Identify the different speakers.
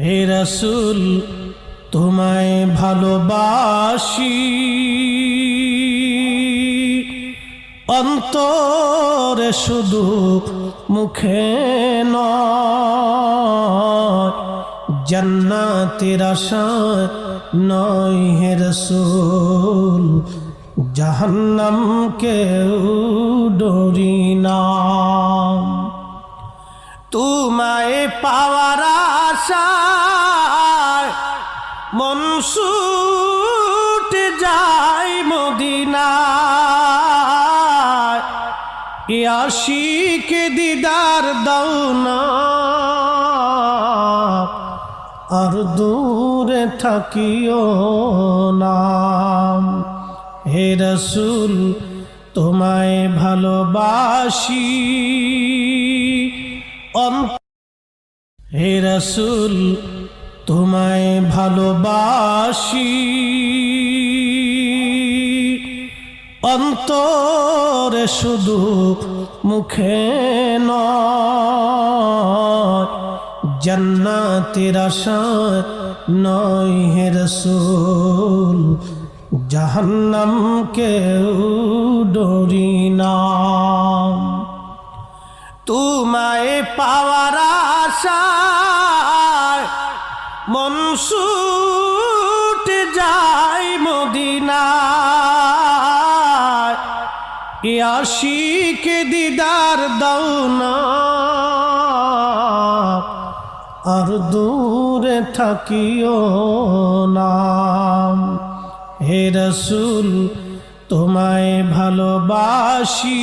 Speaker 1: হে রাসূল তোমায় ভালোবাসি, অন্তরে শুধু মুখে নয়, জান্নাতের আশায় নয় হে রাসূল, জাহান্নামকেও ডরি না। তোমায় পাওয়ার আশায় মন ছুটে যায় মদিনায়, এ আশিকে দিদার দাও না, আর দূরে থাকিও না। হে রাসূল তোমায় ভালোবাসি, হে রাসূল তোমায় ভালোবাসি, অন্তরে শুধু মুখে নয়, জান্নাতের আশায় নয় হে রাসূল, জাহান্নামকেও ডরি না। তোমায় পাওয়ার আশায় মন ছুটে যায় মদিনায়, এ আশিকে দিদার দাও না, আর দূরে থাকিও না। হে রাসূল তোমায় ভালোবাসি।